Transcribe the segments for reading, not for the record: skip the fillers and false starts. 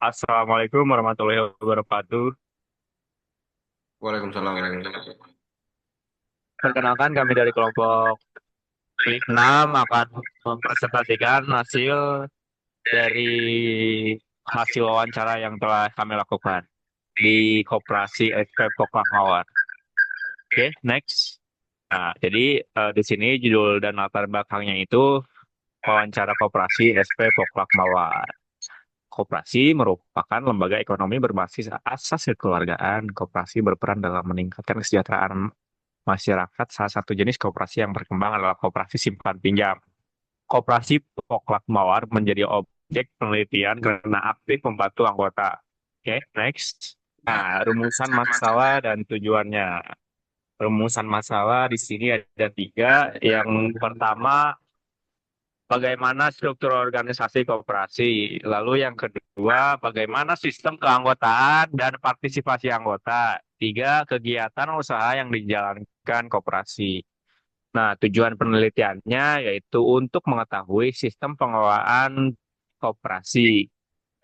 Assalamualaikum warahmatullahi wabarakatuh. Waalaikumsalam warahmatullahi wabarakatuh. Perkenalkan kami dari kelompok 6 akan mempresentasikan hasil dari hasil wawancara yang telah kami lakukan di Koperasi SP Poklang Mawar. Oke, next. Nah, jadi di sini judul dan latar belakangnya itu wawancara Koperasi SP Poklak Mawar. Koperasi merupakan lembaga ekonomi berbasis asas kekeluargaan. Koperasi berperan dalam meningkatkan kesejahteraan masyarakat. Salah satu jenis koperasi yang berkembang adalah koperasi simpan pinjam. Koperasi Poklak Mawar menjadi objek penelitian karena aktif membantu anggota. Oke, next. Nah, rumusan masalah dan tujuannya. Rumusan masalah di sini ada tiga. Yang pertama, bagaimana struktur organisasi koperasi. Lalu yang kedua, bagaimana sistem keanggotaan dan partisipasi anggota. Tiga, kegiatan usaha yang dijalankan koperasi. Nah, tujuan penelitiannya yaitu untuk mengetahui sistem pengelolaan koperasi.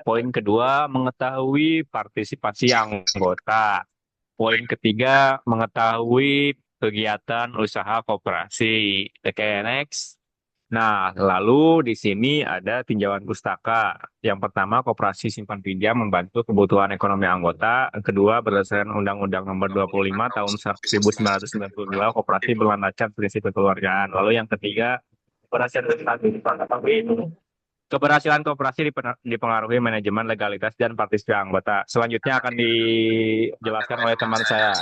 Poin kedua, mengetahui partisipasi anggota. Poin ketiga, mengetahui kegiatan usaha koperasi. Oke, next. Nah, lalu di sini ada tinjauan pustaka. Yang pertama, koperasi simpan pinjam membantu kebutuhan ekonomi anggota. Yang kedua, berdasarkan Undang-Undang Nomor 25 Tahun 1992, koperasi berlandaskan prinsip kekeluargaan. Lalu yang ketiga, keberhasilan koperasi dipengaruhi manajemen, legalitas, dan partisipasi anggota. Selanjutnya akan dijelaskan oleh teman saya.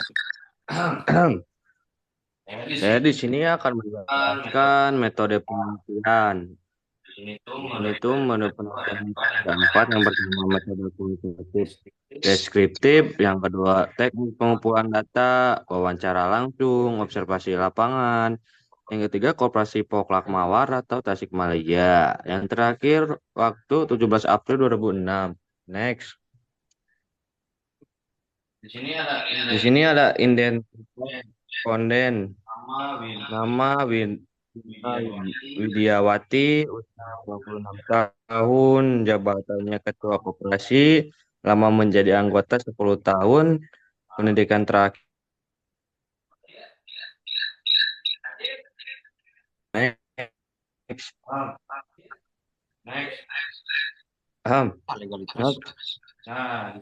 Saya di sini akan menjelaskan metode penelitian. Ini tuh menurut penelitian ada empat. Yang pertama metode kuantitatif deskriptif, yang kedua teknik pengumpulan data, wawancara langsung, observasi lapangan, yang ketiga koperasi Poklak Mawar atau Tasikmalaya, yang terakhir waktu 17 April 2006. Next. Di sini ada identitas responden. Nama Widiawati, usia 26 tahun, jabatannya Ketua Koperasi, lama menjadi anggota 10 tahun, pendidikan terakhir. Next. Paham? Legalitas. Nah,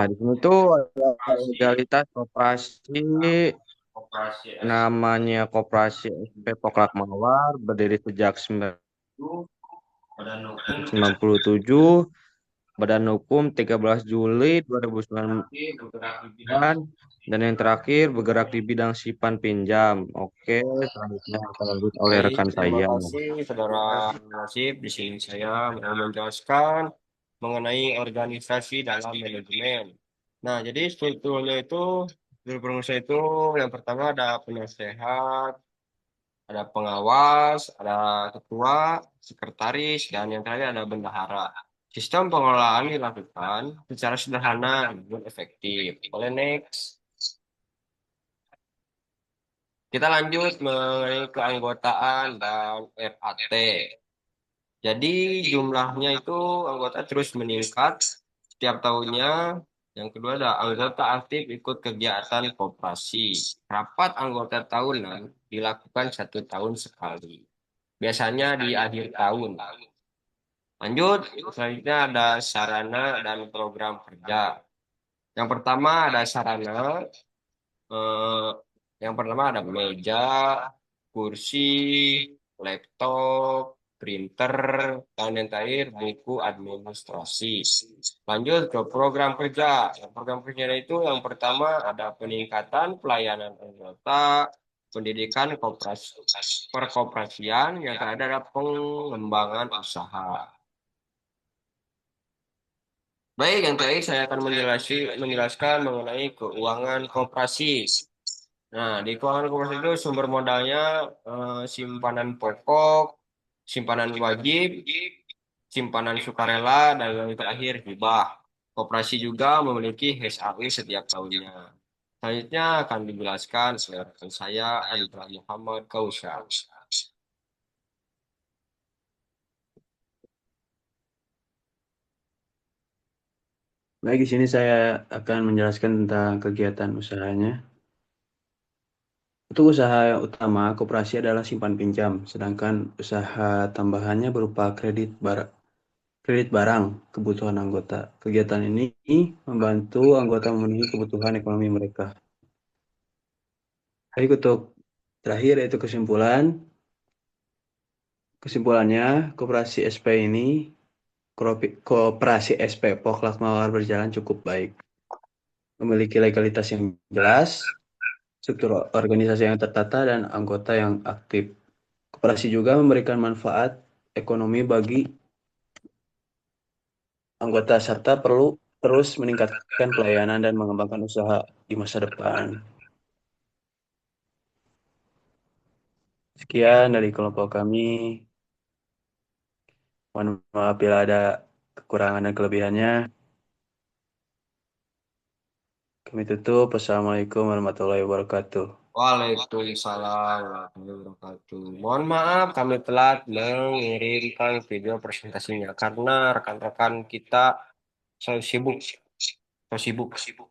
di sini tuh ada legalitas koperasi, namanya Koperasi SP Poklak Mawar, berdiri sejak 1997, Badan Hukum 13 Juli 2009, dan yang terakhir bergerak di bidang simpan pinjam. Oke, selanjutnya akan lanjut oleh Baik, rekan terima saya. kasih Saudara Nasib. Di sini saya mau menjelaskan mengenai organisasi dalam manajemen. Nah, jadi struktur pengusaha itu yang pertama ada penasehat, ada pengawas, ada ketua, sekretaris, dan yang terakhir ada bendahara. Sistem pengelolaan dilakukan secara sederhana dan efektif. Boleh next. Kita lanjut mengenai keanggotaan dan RAT. Jadi jumlahnya itu anggota terus meningkat setiap tahunnya. Yang kedua ada anggota aktif ikut kegiatan koperasi. Rapat anggota tahunan dilakukan 1 tahun sekali. Biasanya di akhir tahun. Lanjut, selanjutnya ada sarana dan program kerja. Yang pertama ada sarana. eh, yang pertama ada meja, kursi, laptop, printer, dan yang terakhir buku administrasi. Lanjut ke program kerja. Yang program kerja itu yang pertama ada peningkatan pelayanan anggota, pendidikan koperasi, perkoperasian, yang terakhir ada pengembangan usaha. Baik, yang terakhir saya akan menjelaskan mengenai keuangan koperasi. Nah, di keuangan koperasi itu sumber modalnya simpanan pokok, simpanan wajib, simpanan sukarela, dan yang terakhir hibah. Koperasi juga memiliki HSAI setiap tahunnya. Selanjutnya akan dijelaskan oleh rekan saya, Andra Muhammad Kausar. Baik, di sini saya akan menjelaskan tentang kegiatan usahanya. Untuk usaha yang utama, koperasi adalah simpan pinjam, sedangkan usaha tambahannya berupa kredit barang kebutuhan anggota. Kegiatan ini membantu anggota memenuhi kebutuhan ekonomi mereka. Baik, untuk terakhir yaitu kesimpulan. Kesimpulannya, koperasi SP ini, koperasi SP Poklak Mawar berjalan cukup baik. Memiliki legalitas yang jelas, struktur organisasi yang tertata, dan anggota yang aktif. Koperasi juga memberikan manfaat ekonomi bagi anggota serta perlu terus meningkatkan pelayanan dan mengembangkan usaha di masa depan. Sekian dari kelompok kami. Mohon maaf bila ada kekurangan dan kelebihannya. Kami tutup. Wassalamualaikum warahmatullahi wabarakatuh. Waalaikumsalam warahmatullahi wabarakatuh. Mohon maaf kami telat mengirimkan video presentasinya karena rekan-rekan kita selalu sibuk. Selalu sibuk.